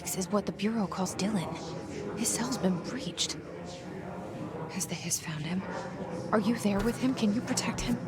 Alex is what the Bureau calls Dylan. His cell's been breached. Has the Hiss found him? Are you there with him? Can you protect him?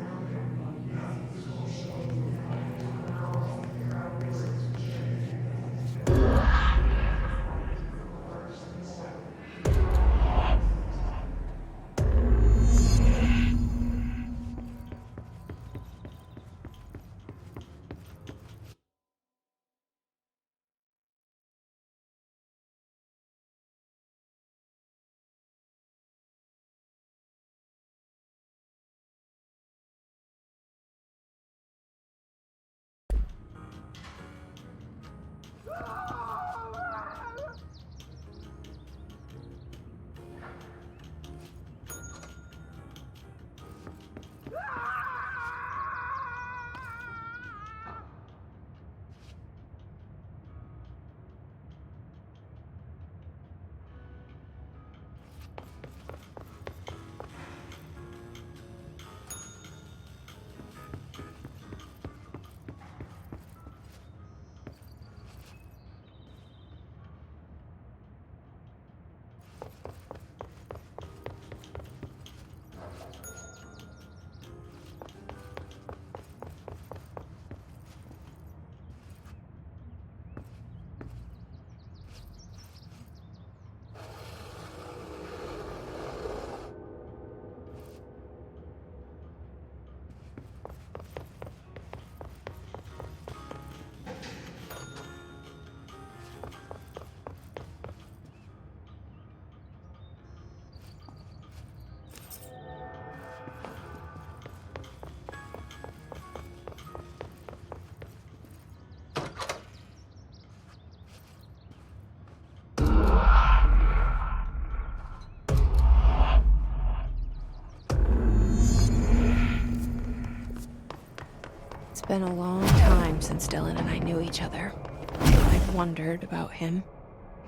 It's been a long time since Dylan and I knew each other. I've wondered about him.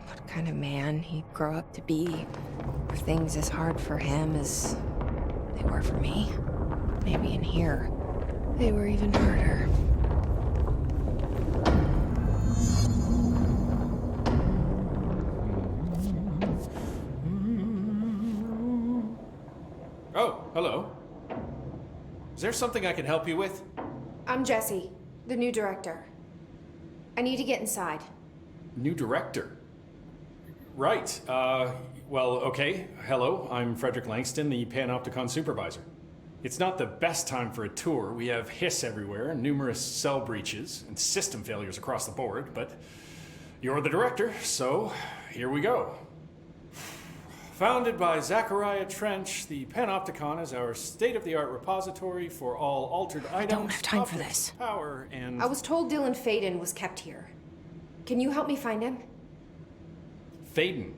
What kind of man he'd grow up to be. Were things as hard for him as they were for me? Maybe in here, they were even harder. Oh, hello. Is there something I can help you with? I'm Jessie, the new director. I need to get inside. New director? Right. Well, okay. Hello, I'm Frederick Langston, the Panopticon supervisor. It's not the best time for a tour. We have hiss everywhere, numerous cell breaches, and system failures across the board, but you're the director, so here we go. Founded by Zachariah Trench, the Panopticon is our state-of-the-art repository for all altered items, I don't have time for objects, this. Power, and... I was told Dylan Faden was kept here. Can you help me find him? Faden?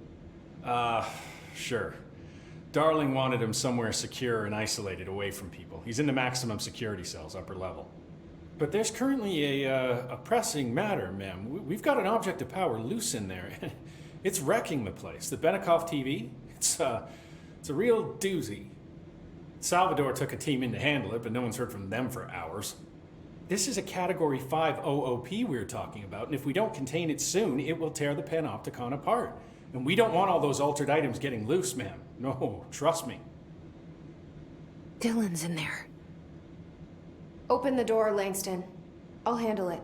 Sure. Darling wanted him somewhere secure and isolated away from people. He's in the maximum security cells, upper level. But there's currently a pressing matter, ma'am. We've got an object of power loose in there. It's wrecking the place. The Benikoff TV, it's a real doozy. Salvador took a team in to handle it, but no one's heard from them for hours. This is a Category 5 OOP we're talking about, and if we don't contain it soon, it will tear the Panopticon apart. And we don't want all those altered items getting loose, ma'am. No, trust me. Dylan's in there. Open the door, Langston. I'll handle it.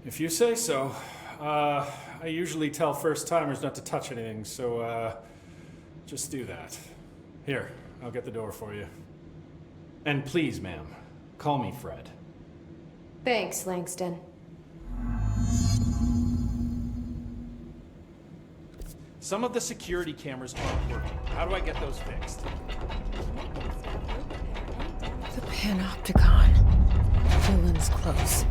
If you say so. I usually tell first-timers not to touch anything, so, just do that. Here, I'll get the door for you. And please, ma'am, call me Fred. Thanks, Langston. Some of the security cameras aren't working. How do I get those fixed? The Panopticon. Dylan's close.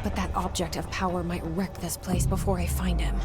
But that object of power might wreck this place before I find him.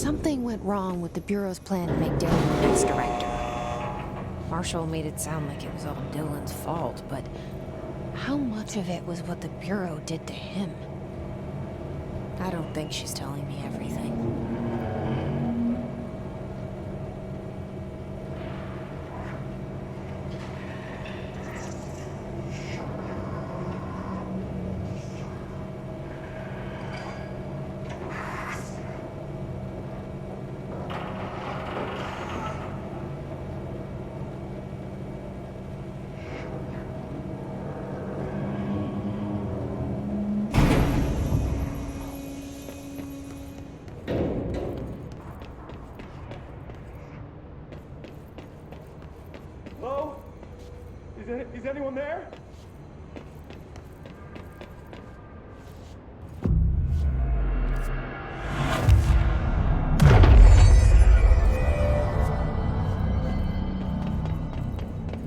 Something went wrong with the Bureau's plan to make Dylan the next director. Marshall made it sound like it was all Dylan's fault, but how much of it was what the Bureau did to him? I don't think she's telling me everything. Hello? Is anyone there?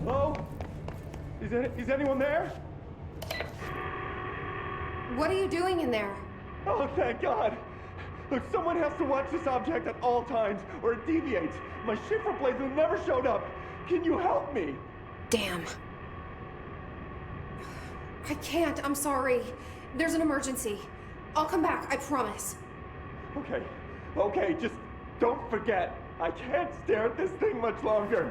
Hello? Is anyone there? What are you doing in there? Oh, thank God. Look, someone has to watch this object at all times, or it deviates. My shifter blades have never showed up. Can you help me? Damn. I can't, I'm sorry. There's an emergency. I'll come back, I promise. Okay, just don't forget. I can't stare at this thing much longer.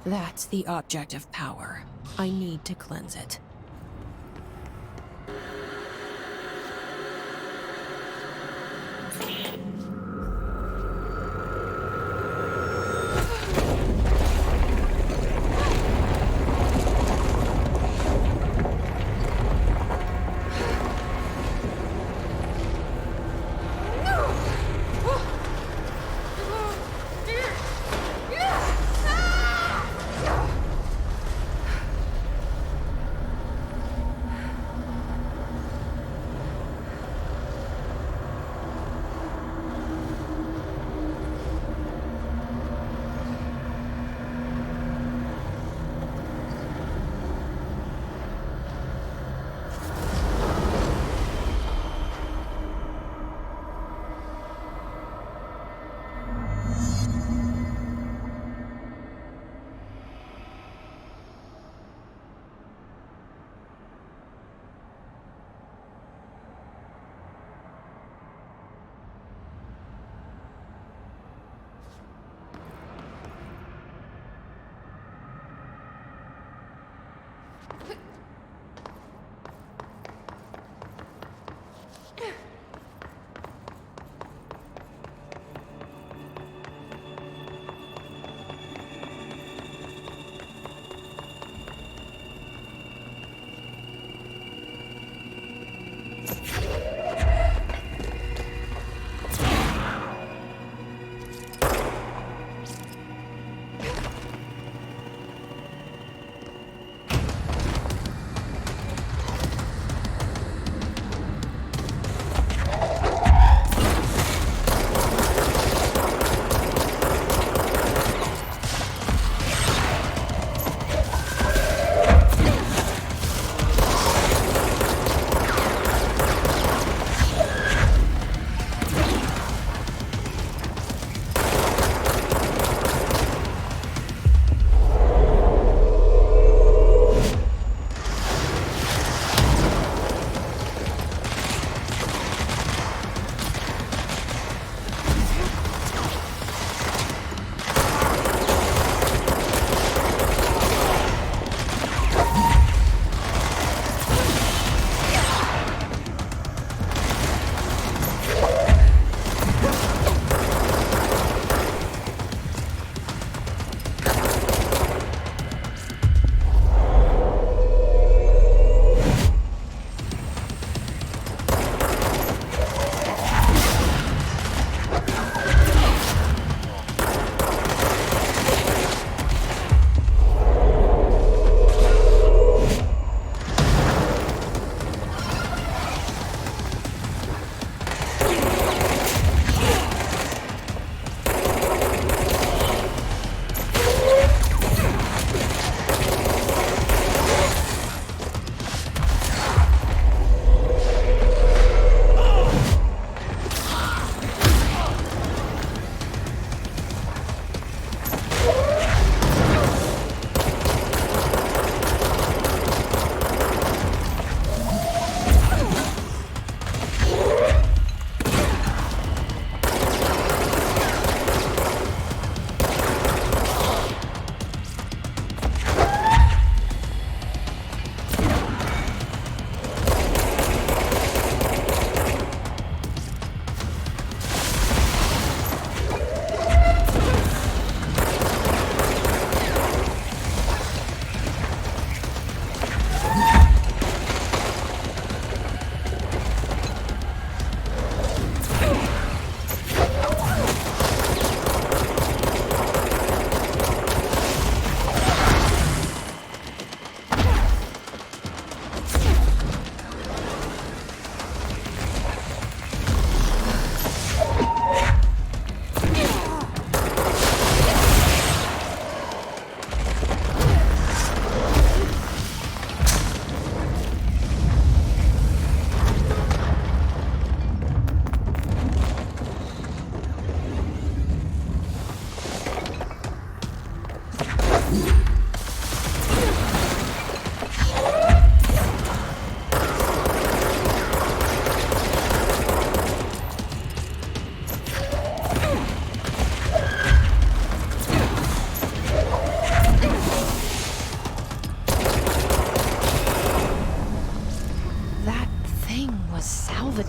That's the object of power. I need to cleanse it.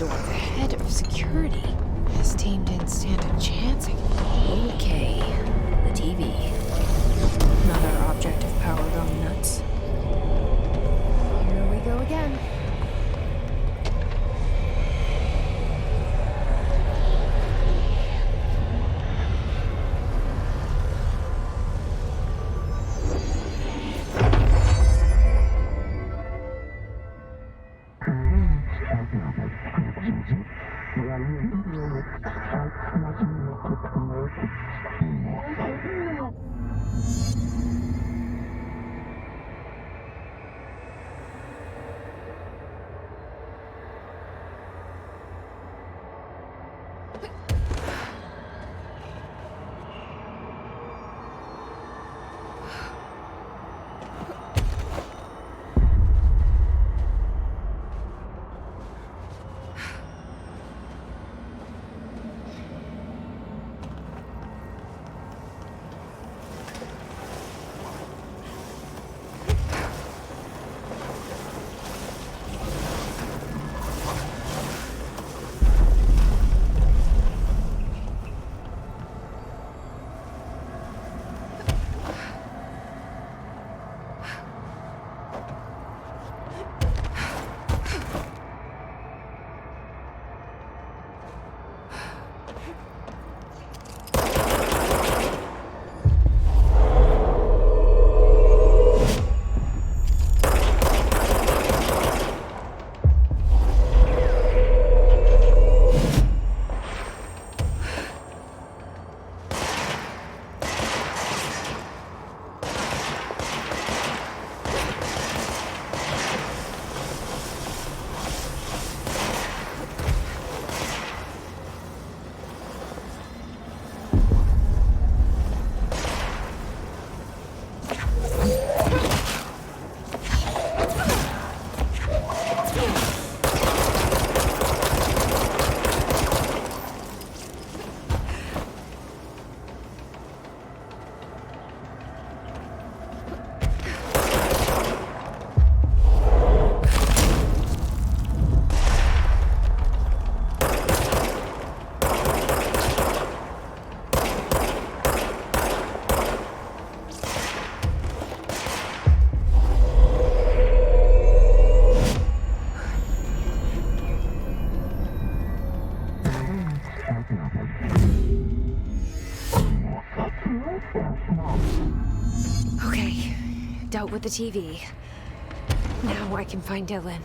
the head of security. His team didn't stand a chance. Okay, the TV. Another object of power gone nuts. Here we go again. Okay, dealt with the TV. Now I can find Dylan.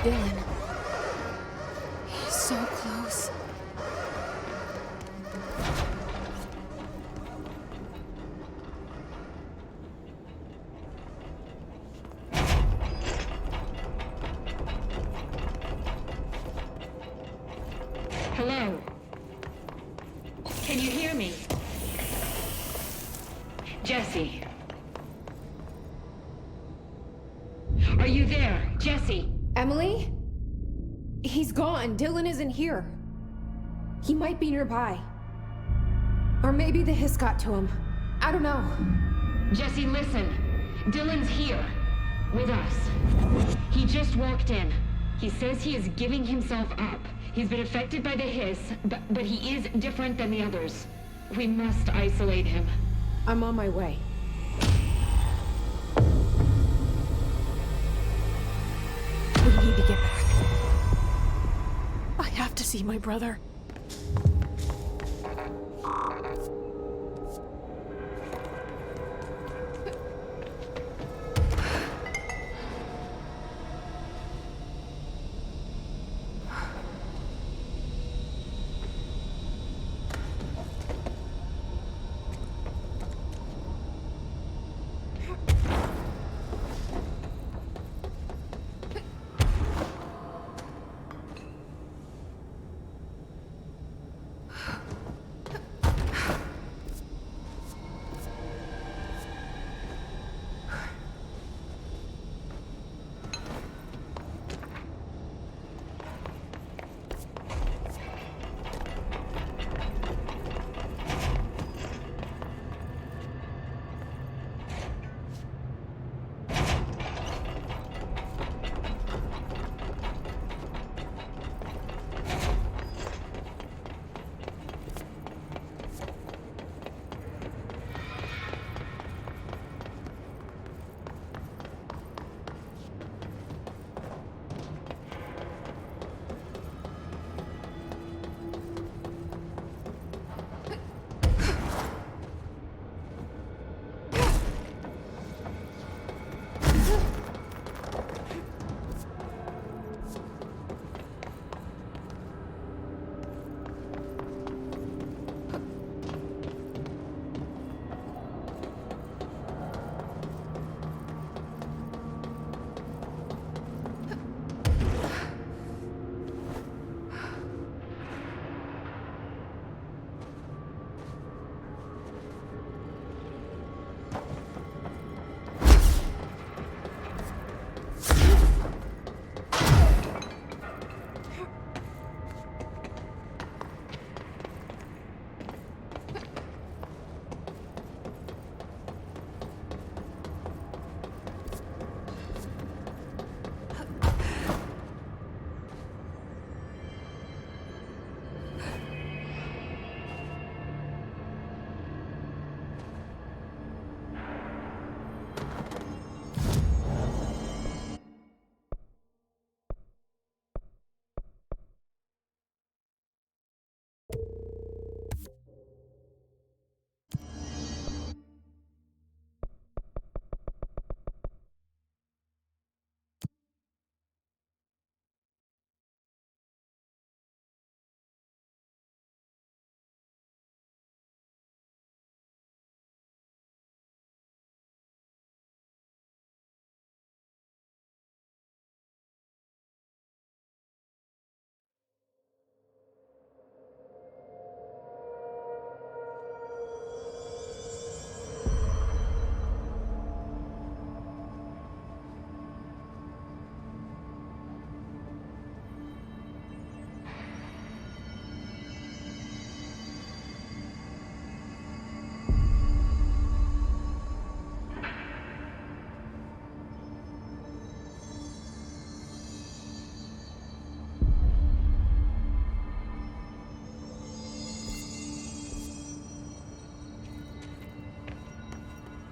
Dylan. He's so close. Hello? Can you hear me? Jesse? Are you there? Jesse? Emily? He's gone. Dylan isn't here. He might be nearby. Or maybe the hiss got to him. I don't know. Jesse, listen. Dylan's here. With us. He just walked in. He says he is giving himself up. He's been affected by the hiss, but he is different than the others. We must isolate him. I'm on my way. We need to get back. I have to see my brother.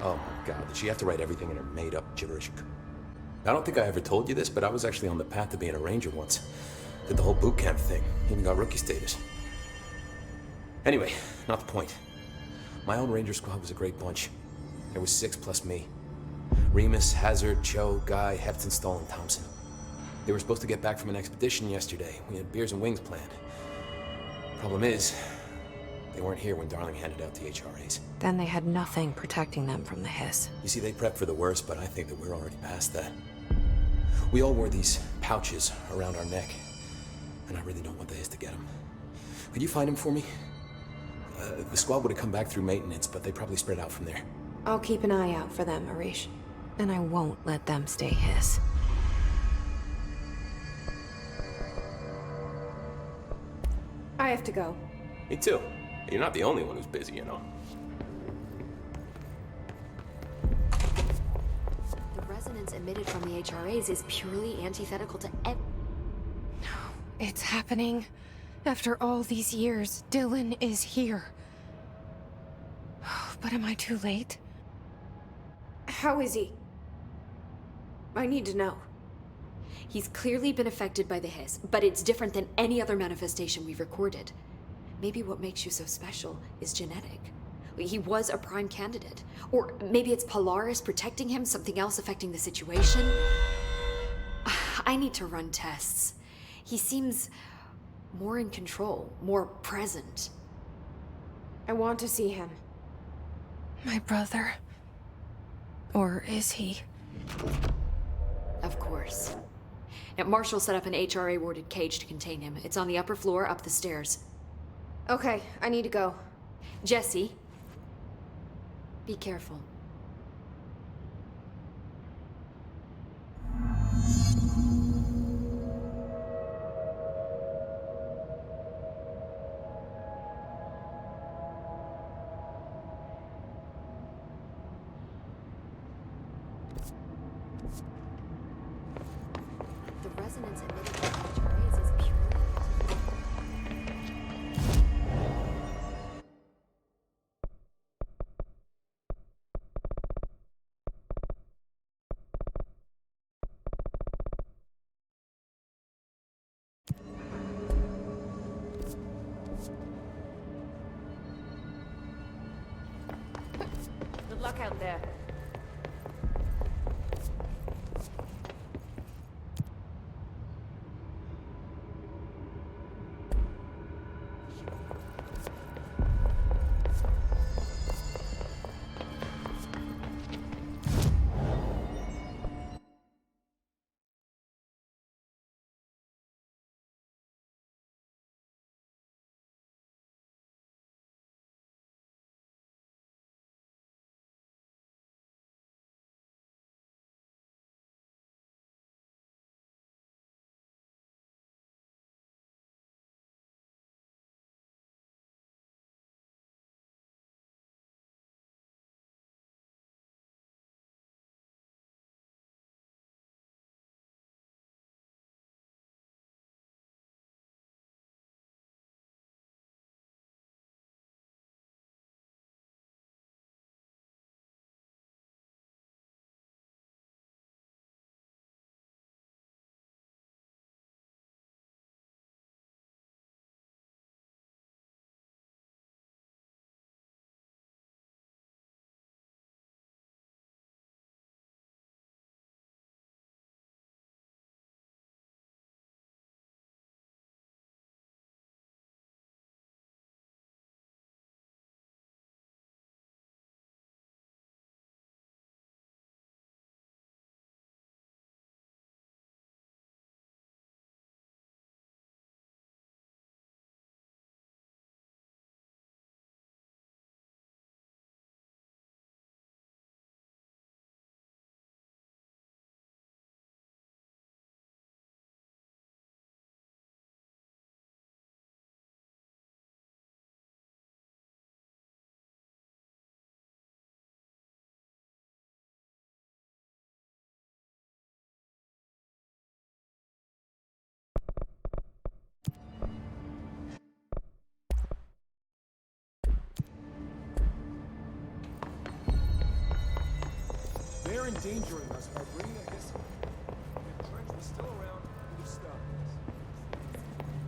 Oh my God, did she have to write everything in her made-up gibberish? I don't think I ever told you this, but I was actually on the path to being a ranger once. Did the whole boot camp thing, even got rookie status. Anyway, not the point. My own ranger squad was a great bunch. There was 6 plus me. Remus, Hazard, Cho, Guy, Hefton, Stoll, and Thompson. They were supposed to get back from an expedition yesterday. We had beers and wings planned. Problem is, they weren't here when Darling handed out the HRAs. Then they had nothing protecting them from the hiss. You see, they prepped for the worst, but I think that we're already past that. We all wore these pouches around our neck, and I really don't want the hiss to get them. Could you find them for me? The squad would have come back through maintenance, but they probably spread out from there. I'll keep an eye out for them, Arish. And I won't let them stay hiss. I have to go. Me too. You're not the only one who's busy, you know. The resonance emitted from the HRAs is purely antithetical to It's happening. After all these years, Dylan is here. But am I too late? How is he? I need to know. He's clearly been affected by the hiss, but it's different than any other manifestation we've recorded. Maybe what makes you so special is genetic. He was a prime candidate. Or maybe it's Polaris protecting him, something else affecting the situation. I need to run tests. He seems more in control, more present. I want to see him. My brother. Or is he? Of course. Now, Marshall set up an HRA-warded cage to contain him. It's on the upper floor, up the stairs. Okay, I need to go. Jesse, be careful. The resonance emitted by the HRAs is purely... Good luck out there. They're endangering us by bringing a hiss. If Trench was still around, he would have stopped us.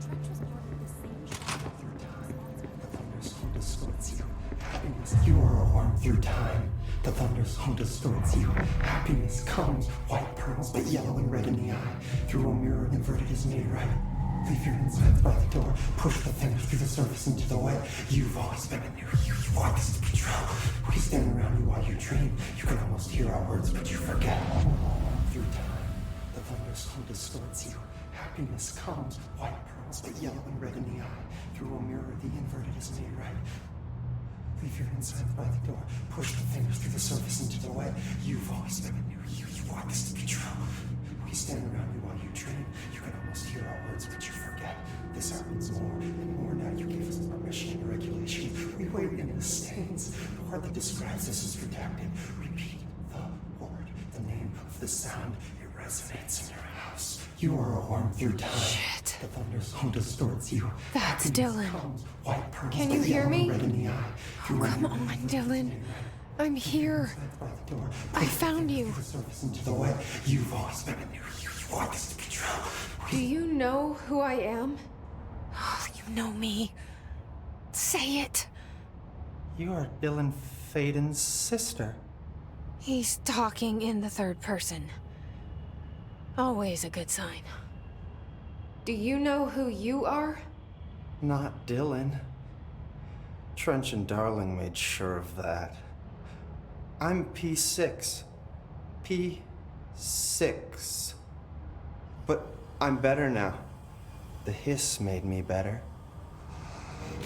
Trench was part of the same shot. Through time, the virus who distorts you. It was your alarm through time. The thunderstorm distorts you. Happiness comes. White pearls, but yellow and red in the eye. Through a mirror, inverted is made right. Leave your insides by the door. Push the fingers through the surface into the wet. You've always been a new you. You want this to be true. We stand around you while you dream. You can almost hear our words, but you forget. Through time, the thunderstorm distorts you. Happiness comes. White pearls, but yellow and red in the eye. Through a mirror, the inverted is made right. Leave your insides by the door. Push the fingers through the surface into the wet. You've always been a new you. You want this to be true. We stand around you while you dream. You can almost hear our words, but you forget. This happens more and more now. You gave us permission and regulation. We wait in the stands. The word that describes us is redacted. Repeat the word, the name of the sound. It resonates in your house. You are a worm through time. Shit. The thunderstorm distorts you. That's Dylan. White pearls, Can you but hear yellow me? and red in the eye. Oh, come on, Dylan. I'm here. I found you. The surface into the wet. You've always been a new you. You want this to be true. Do you know who I am? Oh, you know me. Say it. You are Dylan Faden's sister. He's talking in the third person. Always a good sign. Do you know who you are? Not Dylan. Trench and Darling made sure of that. I'm P6. P6. But I'm better now. The hiss made me better.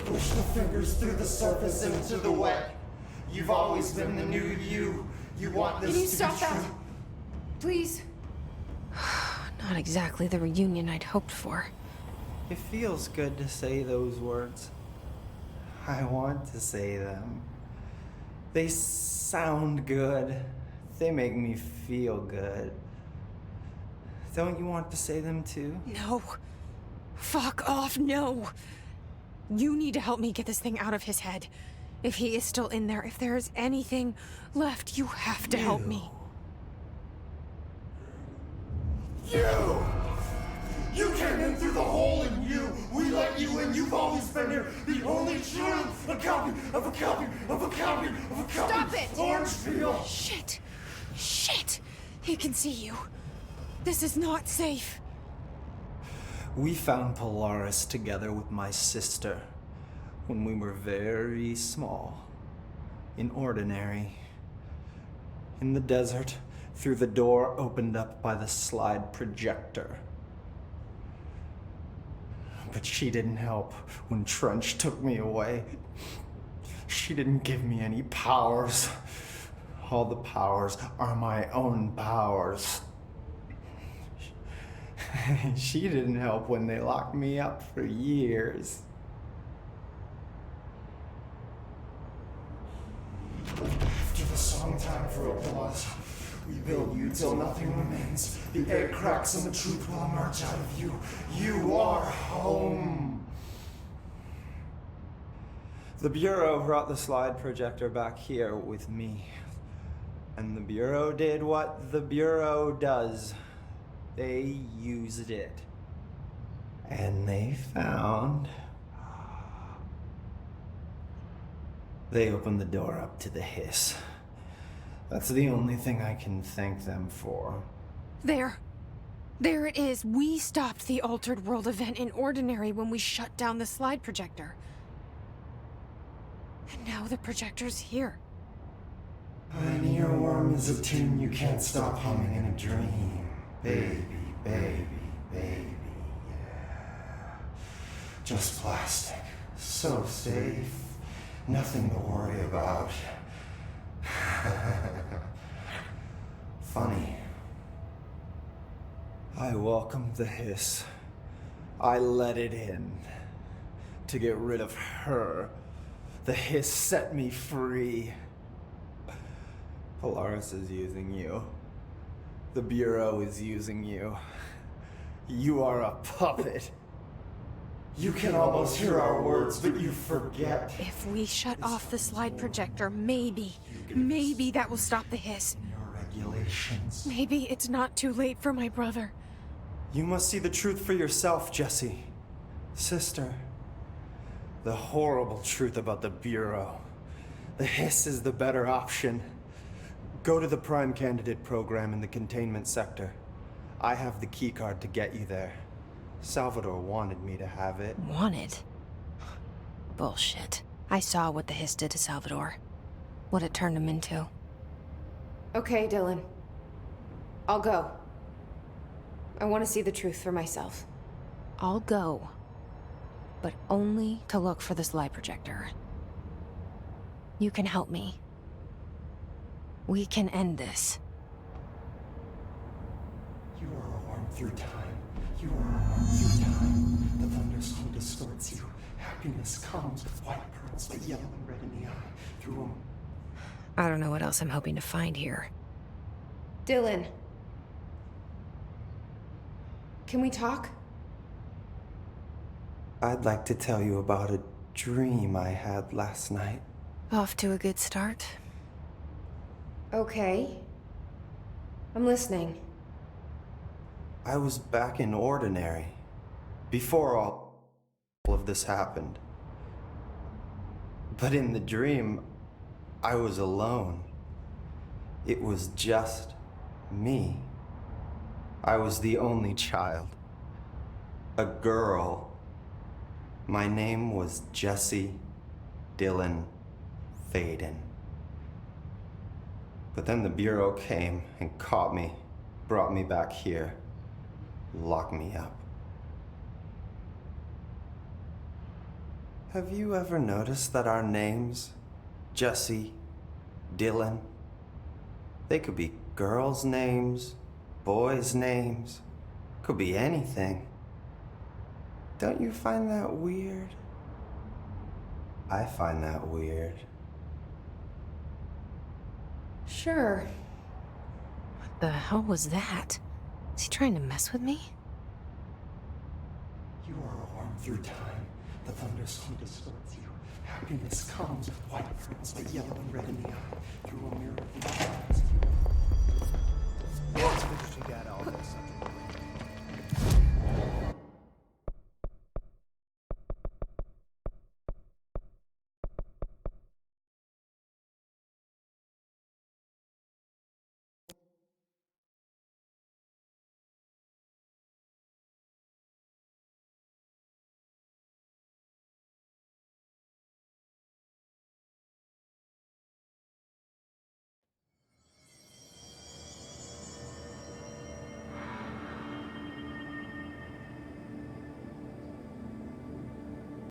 Push the fingers through the surface into the wet. You've always been the new you. You want this Can you to stop be that? true. Please. Not exactly the reunion I'd hoped for. It feels good to say those words. I want to say them. They sound good. They make me feel good. Don't you want to say them too? No. Fuck off, no. You need to help me get this thing out of his head. If he is still in there, if there is anything left, you have to help me. You came in through the hole in you. We let you in. You've always been here. The only truth. A copy of a copy of a copy of a copy. Stop it! Orange peel. Shit. Shit. He can see you. This is not safe. We found Polaris together with my sister when we were very small, in Ordinary, in the desert, through the door opened up by the slide projector. But she didn't help when Trench took me away. She didn't give me any powers. All the powers are my own powers. She didn't help when they locked me up for years. After the song time for applause, we build you till nothing remains. The egg cracks and the truth will emerge out of you. You are home. The Bureau brought the slide projector back here with me. And the Bureau did what the Bureau does. They used it. And they found... They opened the door up to the hiss. That's the only thing I can thank them for. There. There it is. We stopped the Altered World event in Ordinary when we shut down the slide projector. And now the projector's here. An earworm is a tune you can't stop humming in a dream. Baby, baby, baby, yeah. Just plastic. So safe. Nothing to worry about. Funny. I welcomed the hiss. I let it in. To get rid of her. The hiss set me free. Polaris is using you. The Bureau is using you. You are a puppet. You can almost hear our words, but you forget. If we shut off the slide projector, maybe that will stop the hiss. Your regulations. Maybe it's not too late for my brother. You must see the truth for yourself, Jesse. Sister. The horrible truth about the Bureau. The hiss is the better option. Go to the Prime Candidate program in the containment sector. I have the keycard to get you there. Salvador wanted me to have it. Wanted? Bullshit. I saw what the Hiss did to Salvador. What it turned him into. Okay, Dylan. I'll go. I want to see the truth for myself. I'll go. But only to look for this lie projector. You can help me. We can end this. You are a worm through time. You are a worm through time. The thunderstorm distorts you. Happiness comes with white pearls, but yellow and red in the eye. Through them. I don't know what else I'm hoping to find here. Dylan. Can we talk? I'd like to tell you about a dream I had last night. Off to a good start. Okay. I'm listening. I was back in Ordinary, before all of this happened. But in the dream, I was alone. It was just me. I was the only child. A girl. My name was Jesse Dylan Faden. But then the Bureau came and caught me, brought me back here, locked me up. Have you ever noticed that our names, Jesse, Dylan, they could be girls' names, boys' names, could be anything. Don't you find that weird? I find that weird. Sure. What the hell was that? Is he trying to mess with me? You are a worm through time. The thunderstorm distorts you. Happiness comes with white pearls, but yellow and red in the eye.